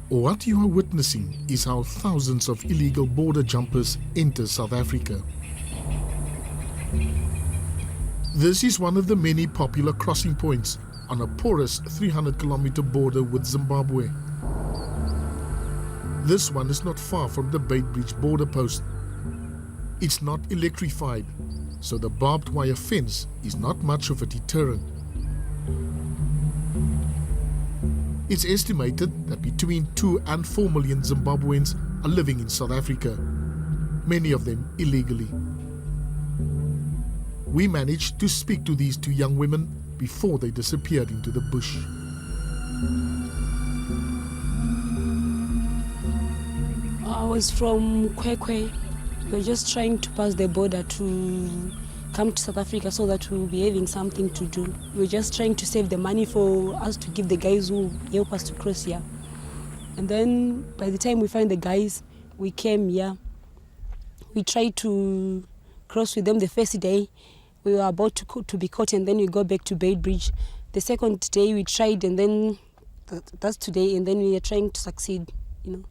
What you are witnessing is how thousands of illegal border jumpers enter South Africa. This is one of the many popular crossing points on a porous 300-kilometer border with Zimbabwe. This one is not far from the Beitbridge border post. It's not electrified, so the barbed wire fence is not much of a deterrent. It's estimated that between 2 and 4 million Zimbabweans are living in South Africa, many of them illegally. We managed to speak to these 2 young women before they disappeared into the bush. I was from Kwekwe. We were just trying to pass the border to come to South Africa so that we'll be having something to do. We were just trying to save the money for us to give the guys who help us to cross here. And then by the time we find the guys, we came here. We tried to cross with them the first day. We were about to be caught, and then we go back to Beitbridge. The second day we tried, and then that's today, and then we are trying to succeed, you know.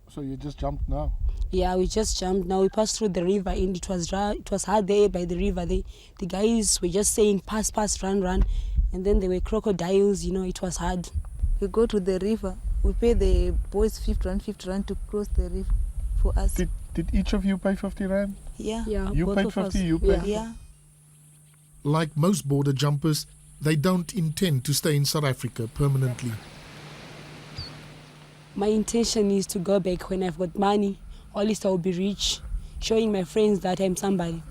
So you just jumped now? Yeah, we just jumped. Now we passed through the river, and it was hard there by the river. The guys were just saying, pass, run. And then there were crocodiles, you know, it was hard. We go to the river. We pay the boys 50 rand to cross the river for us. Did each of you pay 50 rand? Yeah. You paid 50, you paid? Yeah. Like most border jumpers, they don't intend to stay in South Africa permanently. My intention is to go back when I've got money. At least I'll be rich, showing my friends that I'm somebody.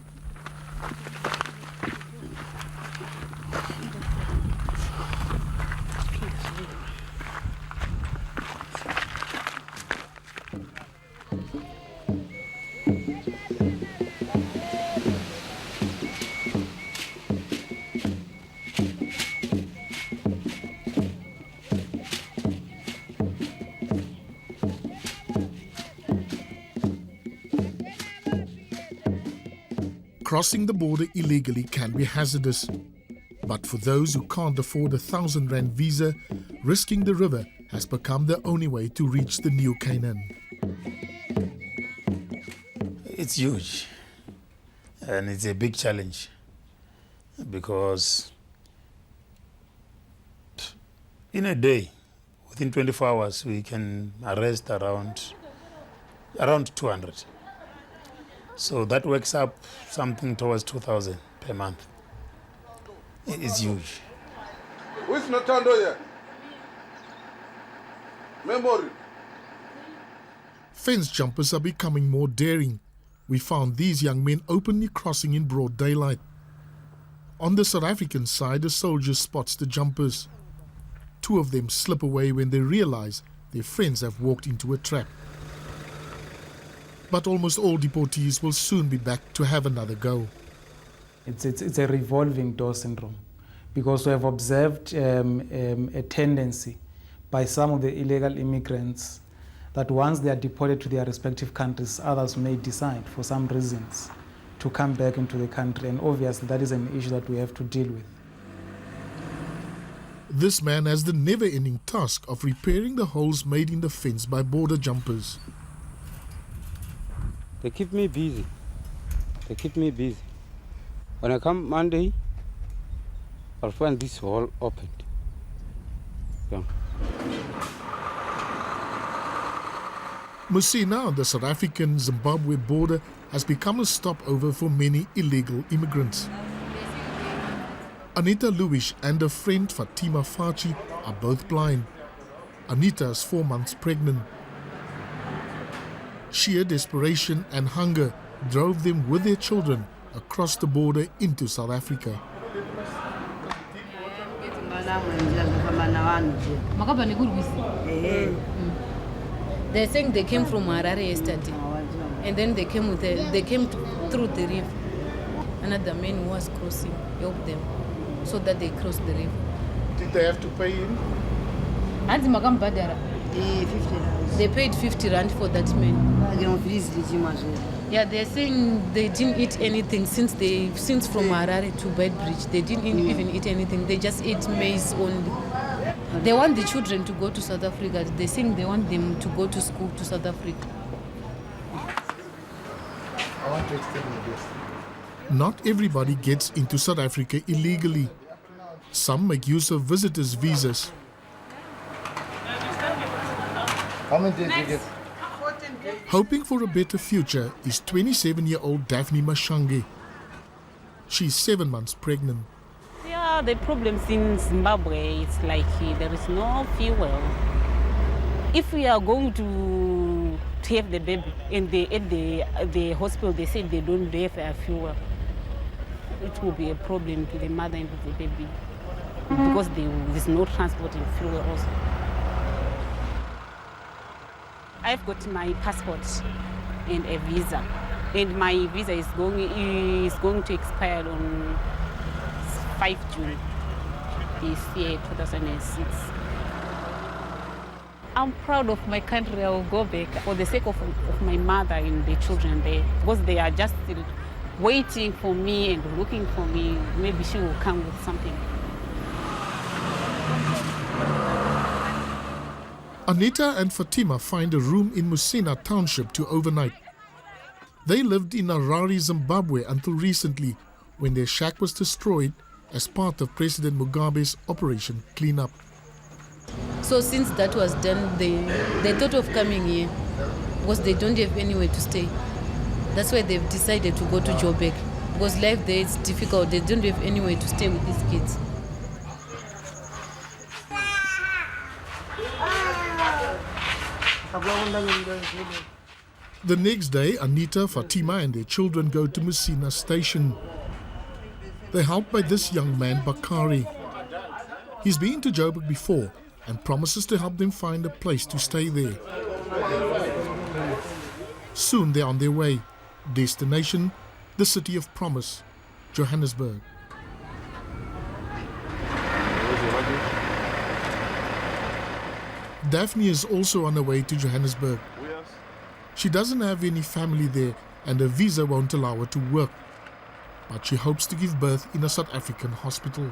Crossing the border illegally can be hazardous. But for those who can't afford a 1,000 rand visa, risking the river has become the only way to reach the new Canaan. It's huge, and it's a big challenge because in a day, within 24 hours, we can arrest around 200. So that works up something towards 2,000 per month. It's huge. Who's Natando here? Memory. Fence jumpers are becoming more daring. We found these young men openly crossing in broad daylight. On the South African side, a soldier spots the jumpers. 2 of them slip away when they realize their friends have walked into a trap. But almost all deportees will soon be back to have another go. It's a revolving door syndrome, because we have observed a tendency by some of the illegal immigrants that once they are deported to their respective countries, others may decide for some reasons to come back into the country, and obviously that is an issue that we have to deal with. This man has the never-ending task of repairing the holes made in the fence by border jumpers. They keep me busy. When I come Monday, I'll find this hole opened. Yeah. Musina on the South African-Zimbabwe border has become a stopover for many illegal immigrants. Anita Lewis and her friend Fatima Fachi are both blind. Anita is 4 months pregnant. Sheer desperation and hunger drove them with their children across the border into South Africa. They're saying they came from Harare yesterday, and then they came through the river. Another man who was crossing helped them so that they crossed the river. Did they have to pay him? They paid 50 rand for that man. Yeah, they're saying they didn't eat anything since from Harare to Beitbridge. They didn't even eat anything. They just ate maize only. They want the children to go to South Africa. They think they want them to go to school to South Africa. I want to extend this. Not everybody gets into South Africa illegally. Some make use of visitors' visas. How many days do you get? Hoping for a better future is 27-year-old Daphne Mashange. She's 7 months pregnant. Yeah, the problems in Zimbabwe, it's like there is no fuel. If we are going to have the baby and at the hospital they say they don't have fuel, it will be a problem to the mother and to the baby because there's no transport and fuel also. I've got my passport and a visa, and my visa is going to expire on 5 June this year, 2006. I'm proud of my country. I will go back for the sake of my mother and the children there, because they are just still waiting for me and looking for me. Maybe she will come with something. Anita and Fatima find a room in Musina township to overnight. They lived in Harare, Zimbabwe until recently, when their shack was destroyed as part of President Mugabe's Operation Cleanup. So since that was done, they thought of coming here because they don't have anywhere to stay. That's why they've decided to go to Joburg, because life there is difficult. They don't have anywhere to stay with these kids. The next day, Anita, Fatima and their children go to Musina station. They're helped by this young man, Bakari. He's been to Joburg before and promises to help them find a place to stay there. Soon they're on their way. Destination, the city of promise, Johannesburg. Daphne is also on her way to Johannesburg. She doesn't have any family there and her visa won't allow her to work. But she hopes to give birth in a South African hospital.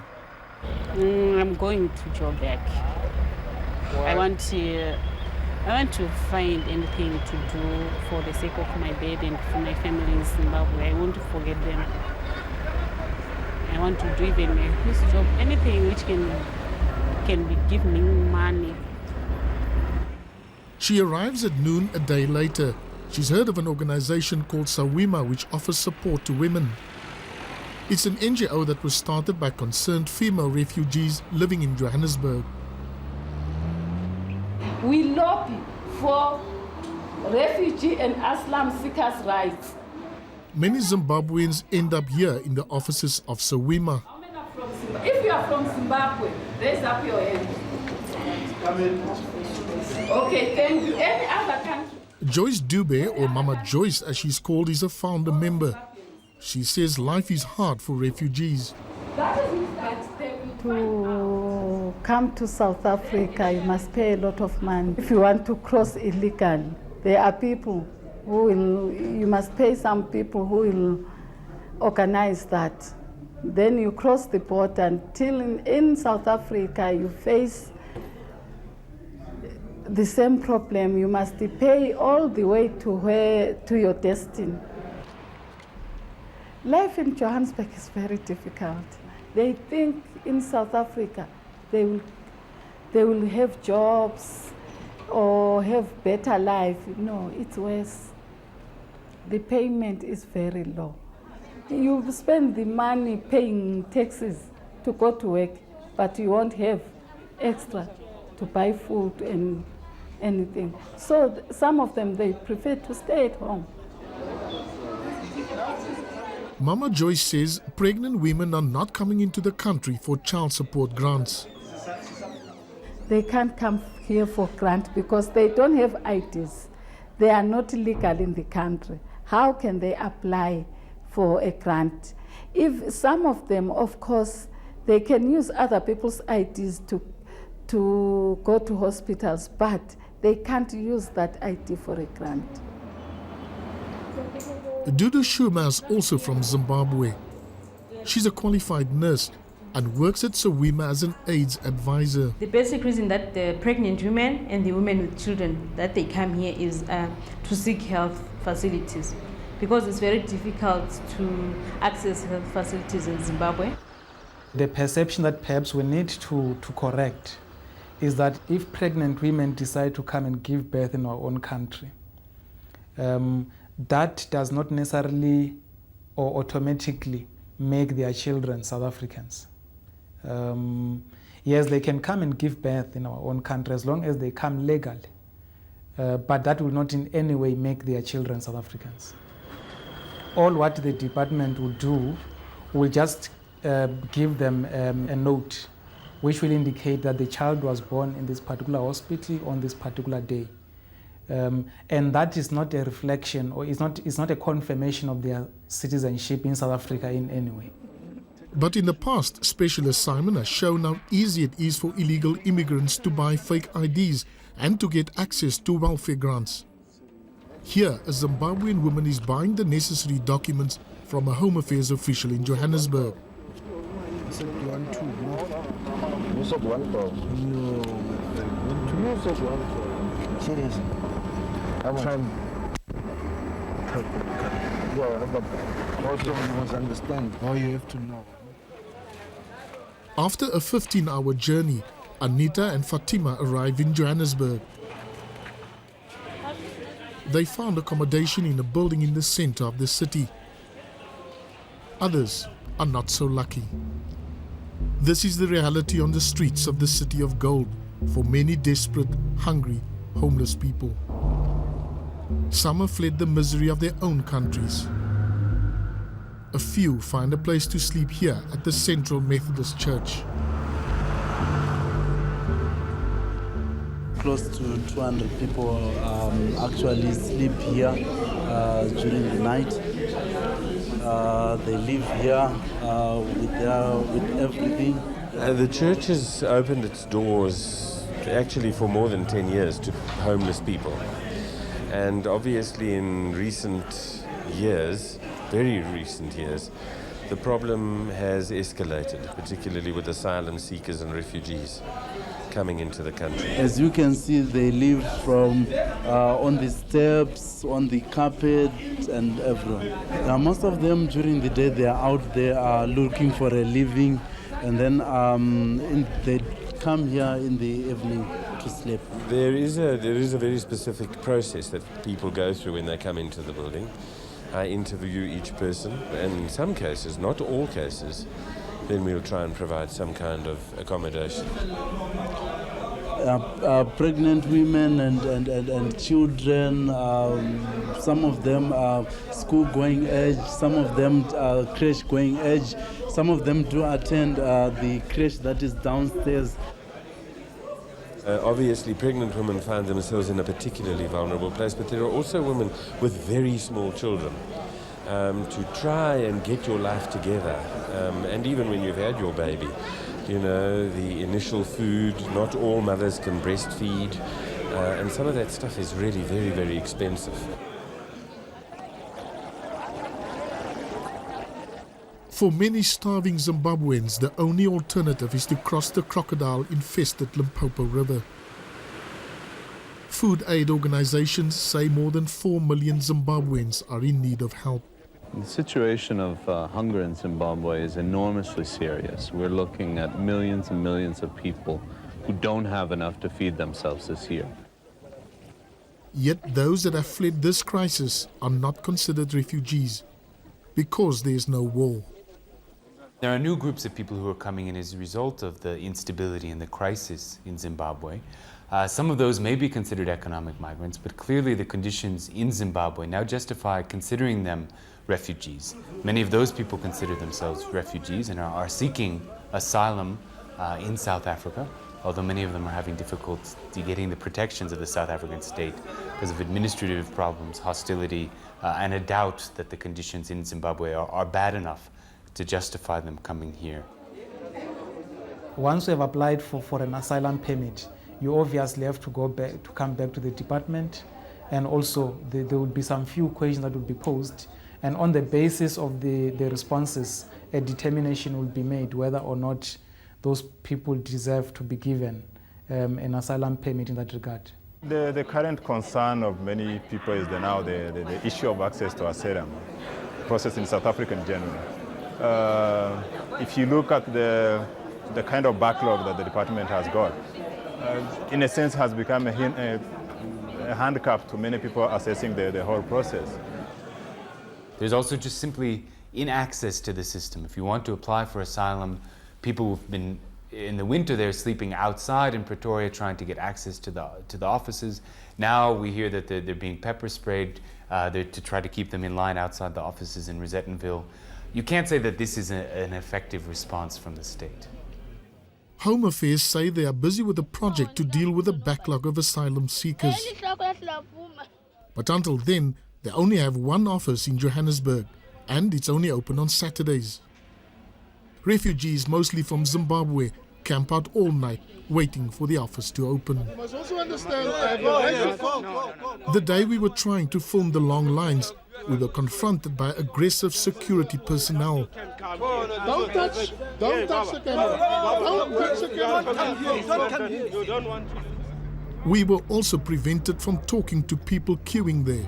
I'm going to Joburg. I want to find anything to do for the sake of my baby and for my family in Zimbabwe. I want to forget them. I want to do even this job, anything which can give me money. She arrives at noon a day later. She's heard of an organization called Sawima which offers support to women. It's an NGO that was started by concerned female refugees living in Johannesburg. We lobby for refugee and asylum seekers' rights. Many Zimbabweans end up here in the offices of Sawima. If you are from Zimbabwe, raise up your hand. Okay, thank you. Any other country? Joyce Dube, or Mama Joyce as she's called, is a founder member. She says life is hard for refugees. To come to South Africa, you must pay a lot of money. If you want to cross illegally, there are people who will, you must pay some people who will organize that. Then you cross the border until in South Africa you face the same problem. You must pay all the way to your destiny. Life in Johannesburg is very difficult. They think in South Africa they will have jobs or have better life. No, it's worse. The payment is very low. You spend the money paying taxes to go to work, but you won't have extra to buy food and anything. So some of them, they prefer to stay at home. Mama Joyce says pregnant women are not coming into the country for child support grants. They can't come here for grant because they don't have IDs. They are not legal in the country. How can they apply for a grant? If some of them, of course, they can use other people's IDs to go to hospitals, but they can't use that ID for a grant. Dudu Shuma is also from Zimbabwe. She's a qualified nurse and works at Sowima as an AIDS advisor. The basic reason that the pregnant women and the women with children that they come here is to seek health facilities, because it's very difficult to access health facilities in Zimbabwe. The perception that perhaps we need to correct is that if pregnant women decide to come and give birth in our own country, that does not necessarily or automatically make their children South Africans. Yes, they can come and give birth in our own country as long as they come legally, but that will not in any way make their children South Africans. All what the department will do will just give them a note which will indicate that the child was born in this particular hospital on this particular day. And that is not a reflection, or it's not a confirmation of their citizenship in South Africa in any way. But in the past, Specialist Simon has shown how easy it is for illegal immigrants to buy fake IDs and to get access to welfare grants. Here, a Zimbabwean woman is buying the necessary documents from a Home Affairs official in Johannesburg. Seriously. I'm trying. Also, you must understand. All you have to know. After a 15-hour journey, Anita and Fatima arrive in Johannesburg. They found accommodation in a building in the center of the city. Others are not so lucky. This is the reality on the streets of the city of gold for many desperate, hungry, homeless people. Some have fled the misery of their own countries. A few find a place to sleep here at the Central Methodist Church. Close to 200 people actually sleep here during the night. They live here with everything. The church has opened its doors actually for more than 10 years to homeless people. And obviously in recent years, very recent years, the problem has escalated, particularly with asylum seekers and refugees coming into the country. As you can see, they live from on the steps, on the carpet, and everywhere. Most of them during the day they are out there looking for a living, and then they come here in the evening to sleep. There is a very specific process that people go through when they come into the building. I interview each person, and in some cases, not all cases, then we'll try and provide some kind of accommodation. Pregnant women and children, some of them are school-going age, some of them are creche-going age, some of them do attend the creche that is downstairs. Obviously, pregnant women find themselves in a particularly vulnerable place, but there are also women with very small children. To try and get your life together, and even when you've had your baby, you know, the initial food, not all mothers can breastfeed, and some of that stuff is really very, very expensive. For many starving Zimbabweans, the only alternative is to cross the crocodile-infested Limpopo River. Food aid organizations say more than 4 million Zimbabweans are in need of help. The situation of hunger in Zimbabwe is enormously serious. We're looking at millions and millions of people who don't have enough to feed themselves this year. Yet those that have fled this crisis are not considered refugees because there is no war. There are new groups of people who are coming in as a result of the instability and the crisis in Zimbabwe. Some of those may be considered economic migrants, but clearly the conditions in Zimbabwe now justify considering them refugees. Many of those people consider themselves refugees and are seeking asylum in South Africa, although many of them are having difficulty getting the protections of the South African state because of administrative problems, hostility, and a doubt that the conditions in Zimbabwe are bad enough to justify them coming here. Once you have applied for an asylum permit, you obviously have to come back to the department, and also there will be some few questions that will be posed, And on the basis of the responses, a determination will be made whether or not those people deserve to be given an asylum permit in that regard. The current concern of many people is the issue of access to asylum process in South Africa in general. If you look at the kind of backlog that the department has got, in a sense has become a handicap to many people assessing the whole process. There's also just simply inaccess to the system. If you want to apply for asylum, people who've been in the winter they're sleeping outside in Pretoria trying to get access to the offices. Now we hear that they're being pepper sprayed to try to keep them in line outside the offices in Rosettenville. You can't say that this is an effective response from the state. Home Affairs say they are busy with a project to deal with the backlog of asylum seekers. But until then, they only have one office in Johannesburg, and it's only open on Saturdays. Refugees, mostly from Zimbabwe, camp out all night, waiting for the office to open. You must also understand. The day we were trying to film the long lines, we were confronted by aggressive security personnel. Don't touch the camera. Don't touch the camera. You don't want to. We were also prevented from talking to people queuing there.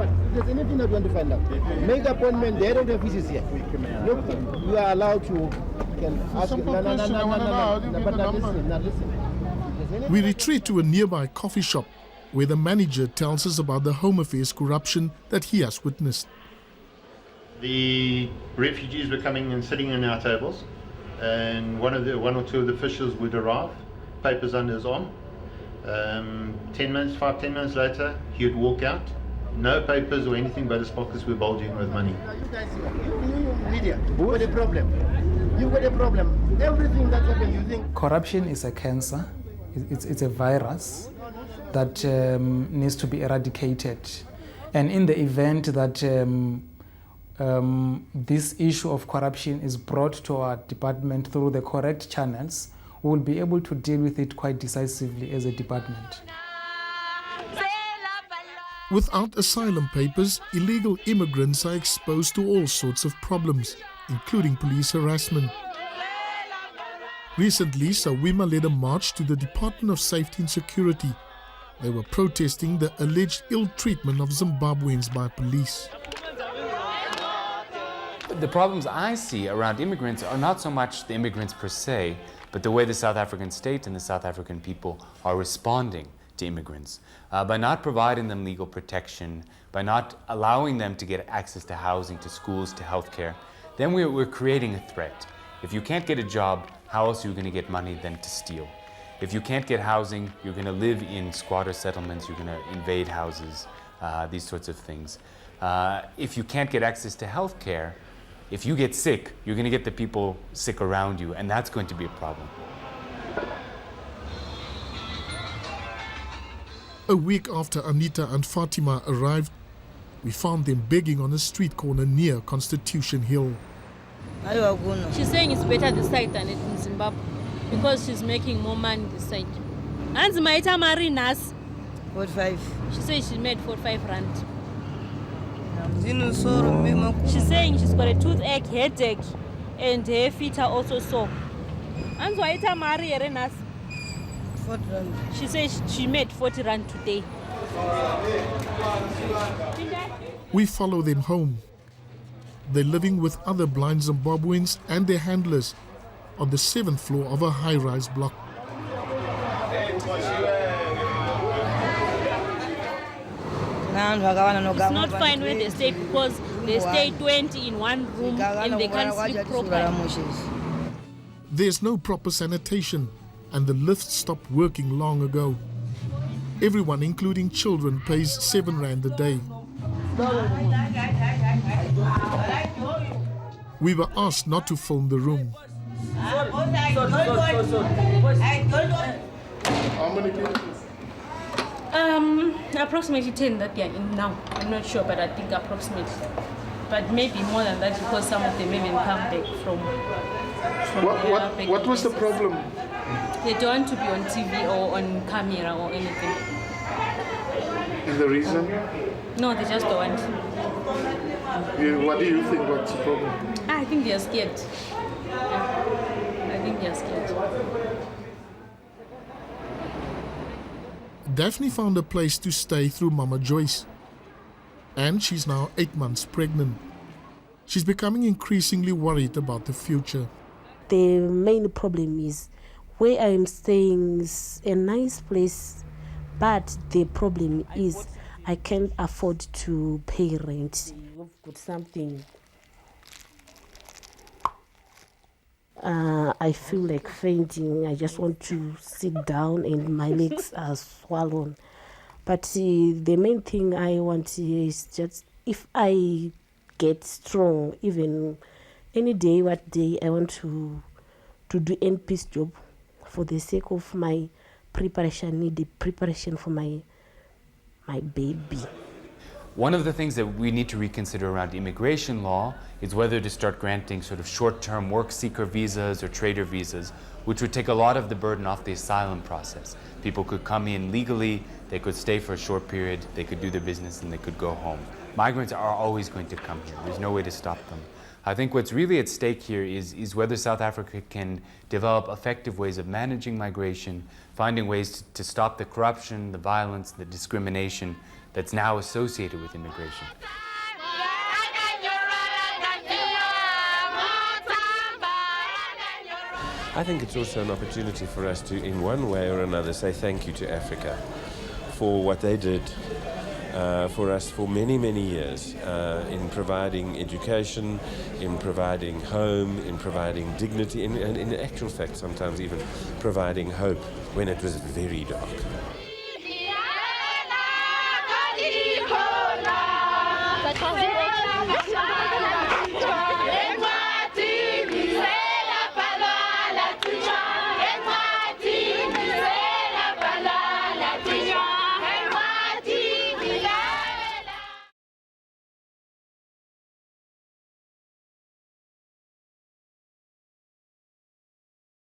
If there's anything that you want to find out, make the appointment. They don't have visits here. Look, you are allowed to. Can ask. No. We retreat to a nearby coffee shop, where the manager tells us about the Home Affairs corruption that he has witnessed. The refugees were coming and sitting in our tables, and one or two of the officials would arrive, papers under his arm. 10 minutes later, he would walk out. No papers or anything, but his pockets were bulging with money. You guys, media, who got a problem? You got a problem. Everything that's happening, you think. Corruption is a cancer. It's a virus that needs to be eradicated. And in the event that this issue of corruption is brought to our department through the correct channels, we will be able to deal with it quite decisively as a department. Without asylum papers, illegal immigrants are exposed to all sorts of problems, including police harassment. Recently, Sawima led a march to the Department of Safety and Security. They were protesting the alleged ill treatment of Zimbabweans by police. The problems I see around immigrants are not so much the immigrants per se, but the way the South African state and the South African people are responding to immigrants. By not providing them legal protection, by not allowing them to get access to housing, to schools, to healthcare, then we're creating a threat. If you can't get a job, how else are you going to get money than to steal? If you can't get housing, you're going to live in squatter settlements, you're going to invade houses, these sorts of things. If you can't get access to healthcare, if you get sick, you're going to get the people sick around you, and that's going to be a problem. A week after Anita and Fatima arrived, we found them begging on a street corner near Constitution Hill. She's saying it's better this side than it in Zimbabwe because she's making more money this side. And Maita Marinas 45. She says she made 45 rand. She's saying she's got a toothache, headache, and her feet are also sore. And Maita Marinas. She says she made 40 rand today. We follow them home. They're living with other blind Zimbabweans and their handlers on the 7th floor of a high-rise block. It's not fine when they stay because they stay 20 in one room and they can't sleep properly. There's no proper sanitation, and the lifts stopped working long ago. Everyone, including children, pays 7 rand a day. We were asked not to film the room. How many people? Approximately 10 that they are in now. I'm not sure, but I think approximately. But maybe more than that because some of them even come back from What was the problem? They don't want to be on TV or on camera or anything. And the reason? No, they just don't want. What do you think? What's the problem? I think they are scared. I think they are scared. Daphne found a place to stay through Mama Joyce. And she's now 8 months pregnant. She's becoming increasingly worried about the future. The main problem is where I'm staying is a nice place, but the problem is I can't afford to pay rent. I've got something. I feel like fainting. I just want to sit down and my legs are swollen. But the main thing I want is just if I get strong, even any day, what day, I want to do NP's job for the sake of my preparation, need the preparation for my baby. One of the things that we need to reconsider around immigration law is whether to start granting sort of short-term work seeker visas or trader visas, which would take a lot of the burden off the asylum process. People could come in legally, they could stay for a short period, they could do their business, and they could go home. Migrants are always going to come here. There's no way to stop them. I think what's really at stake here is whether South Africa can develop effective ways of managing migration, finding ways to stop the corruption, the violence, the discrimination that's now associated with immigration. I think it's also an opportunity for us to, in one way or another, say thank you to Africa for what they did for us for many, many years in providing education, in providing home, in providing dignity, and in actual fact sometimes even providing hope when it was very dark.